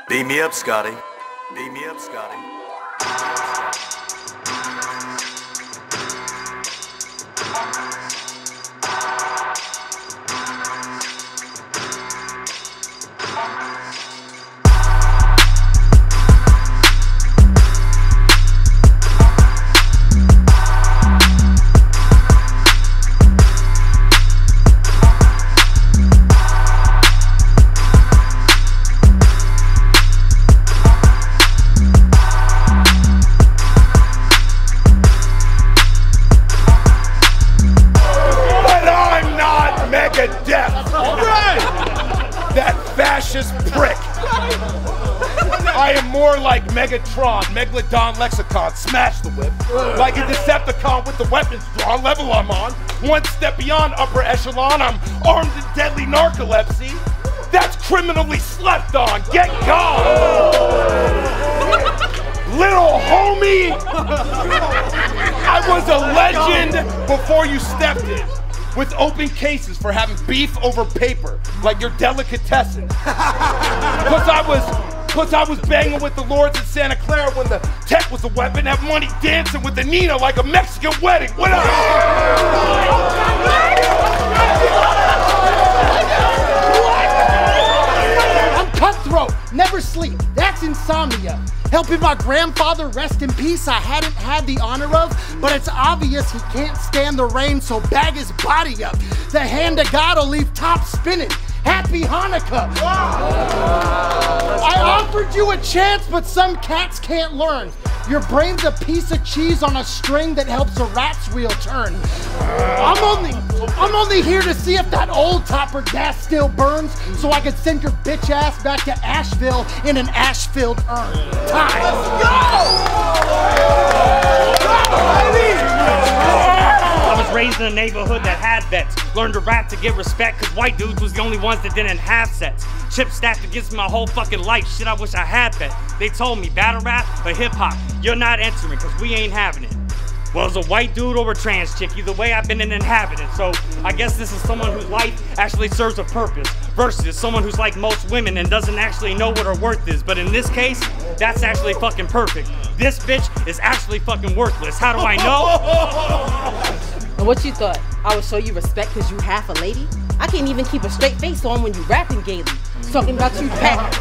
Beat me up, Scotty. Beat me up, Scotty. That fascist prick. I am more like Megatron, Megalodon Lexicon, smash the whip. Like a Decepticon with the weapons drawn, level I'm on. One step beyond upper echelon, I'm armed in deadly narcolepsy. That's criminally slept on, get gone. Little homie, I was a legend before you stepped in. With open cases for having beef over paper, like your delicatessen. Cause I was banging with the lords in Santa Clara when the tech was a weapon, have money dancing with the Nina like a Mexican wedding. What up? I'm cutthroat, never sleep, that's insomnia. Helping my grandfather rest in peace I hadn't had the honor of, but it's obvious he can't stand the rain, so bag his body up. The hand of God will leave top spinning. Happy Hanukkah. I offered you a chance, but some cats can't learn. Your brain's a piece of cheese on a string that helps a rat's wheel turn. I'm only here to see if that old topper gas still burns, so I could send your bitch ass back to Asheville in an ash-filled urn. Time. Let's I was raised in a neighborhood that had vets. Learned to rap to get respect, cause white dudes was the only ones that didn't have sets. Chips stacked against my whole fucking life, shit I wish I had that. They told me battle rap or hip hop, you're not entering cause we ain't having it. Well, as a white dude or a trans chick, either way I've been an inhabitant. So I guess this is someone whose life actually serves a purpose versus someone who's like most women and doesn't actually know what her worth is. But in this case, that's actually fucking perfect. This bitch is actually fucking worthless. How do I know? And what you thought? I would show you respect because you half a lady? I can't even keep a straight face on when you rapping gaily. Talking about she packed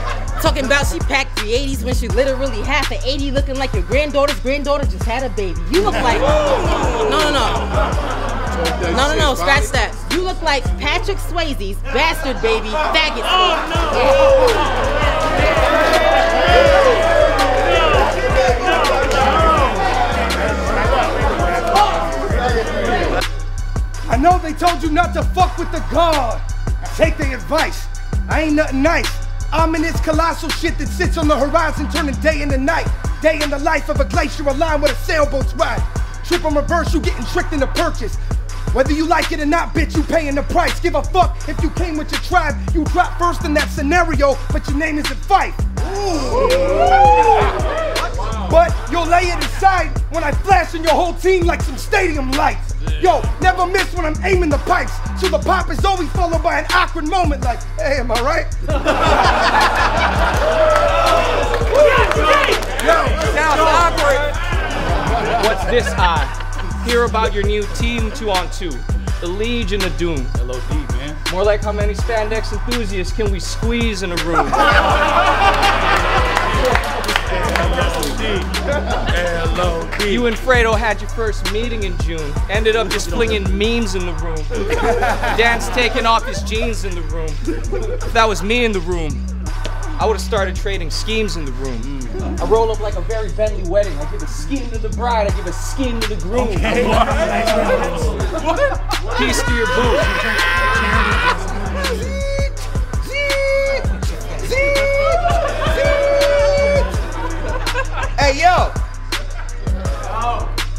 380s when she literally half an 80, looking like your granddaughter's granddaughter just had a baby. You look like no, scratch that. You look like Patrick Swayze's bastard baby faggot. I know they told you not to fuck with the God. Take their advice. I ain't nothing nice. I'm in this colossal shit that sits on the horizon, turning day into night. Day in the life of a glacier aligned with a sailboat's ride. Trip on reverse, you getting tricked into purchase. Whether you like it or not, bitch, you paying the price. Give a fuck if you came with your tribe. You drop first in that scenario, but your name isn't Fife. But you'll lay it aside when I flash in your whole team like some stadium lights. Yo, never miss when I'm aiming the pipes. So the pop is always followed by an awkward moment like, hey, am I right? Yo, sounds awkward. What's this I hear about your new team 2-on-2? The Legion of Doom. LOD, man. More like how many spandex enthusiasts can we squeeze in a room? You and Fredo had your first meeting in June. Ended up just flinging memes in the room. Dan's taking off his jeans in the room. If that was me in the room, I would have started trading schemes in the room. I roll up like a very Bentley wedding. I give a scheme to the bride, I give a scheme to the groom. Okay. What? Peace to your booth. Hey, yo.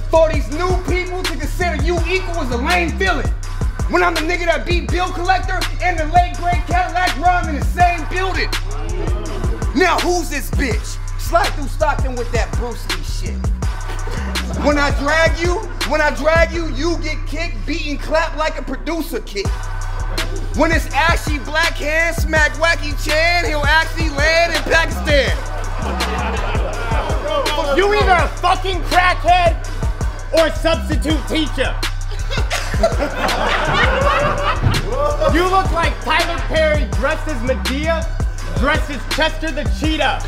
For these new people to consider you equal is a lame feeling. When I'm the nigga that beat bill collector and the late great Cadillac rhyme in the same building. Now who's this bitch? Slide through Stockton with that Bruce Lee shit. When I drag you, you get kicked, beaten, clapped like a producer kick. When it's ashy black hand smack Wacky Chan, he'll actually land in Pakistan. You either a fucking crackhead or a substitute teacher. You look like Tyler Perry dressed as Medea, dressed as Chester the Cheetah.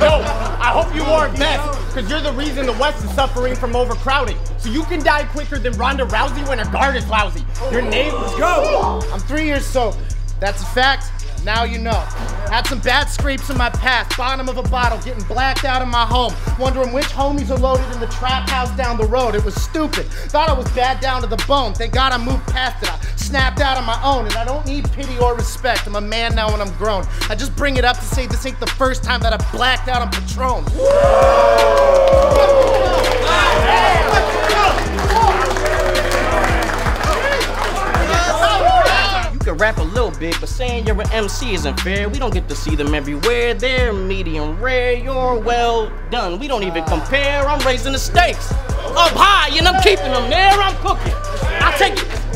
Yo, I hope you wore a vest, because you're the reason the West is suffering from overcrowding. So you can die quicker than Ronda Rousey when her guard is lousy. Your name, let's go. I'm 3 years sober. That's a fact. Now you know. Had some bad scrapes in my past, bottom of a bottle, getting blacked out in my home, wondering which homies are loaded in the trap house down the road. It was stupid. Thought I was bad down to the bone. Thank God I moved past it. I snapped out on my own, and I don't need pity or respect. I'm a man now and I'm grown. I just bring it up to say this ain't the first time that I blacked out on Patron. You can rap a little bit, but saying you're an MC isn't fair. We don't get to see them everywhere. They're medium rare, you're well done. We don't even compare. I'm raising the stakes up high and I'm keeping them there. I'm cooking.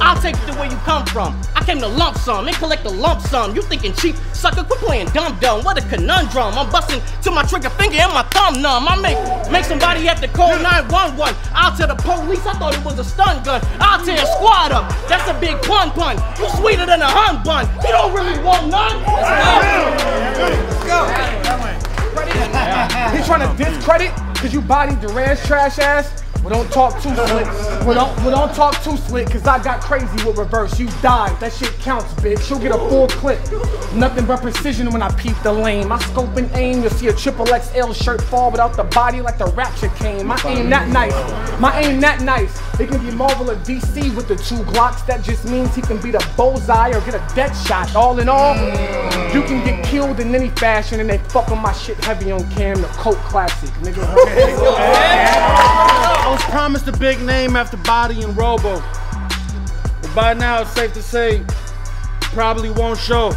I'll take it the way you come from. I came to lump sum and collect a lump sum. You thinking cheap, sucker, quit playing dumb. What a conundrum. I'm busting till my trigger finger and my thumb numb. I make somebody have to call 911. I'll tell the police I thought it was a stun gun. I'll tear a squad up. That's a big pun. You sweeter than a hun bun. You don't really want none. Let's go. He's trying to discredit because you bodied Duran's trash ass. Well, don't talk too slick. Well, don't talk too slick, cause I got crazy with reverse. You died, that shit counts, bitch. You'll get a full clip. Nothing but precision when I peep the lane. My scope and aim, you'll see a XXL shirt fall without the body like the rapture came. My aim that nice. It can be Marvel or DC with the 2 Glocks. That just means he can beat a bullseye or get a death shot. All in all, you can get killed in any fashion, and they fucking my shit heavy on cam, the Coke classic, nigga. I was promised a big name after Body and Robo, but by now it's safe to say, probably won't show.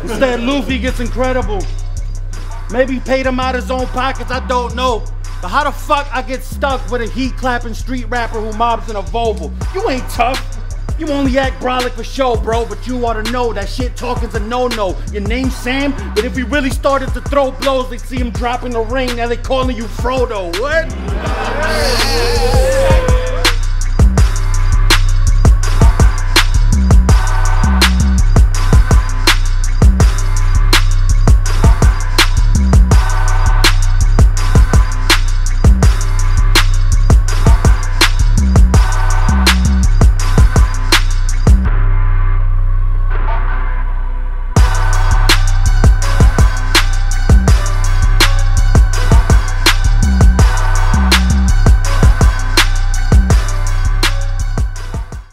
Instead, Luffy gets incredible. Maybe he paid him out of his own pockets, I don't know. But how the fuck I get stuck with a heat-clapping street rapper who mobs in a Volvo? You ain't tough. You only act brolic for show, bro, but you ought to know that shit talking's a no-no. Your name's Sam, but if we really started to throw blows, they'd see him drop in the ring. Now they calling you Frodo. What?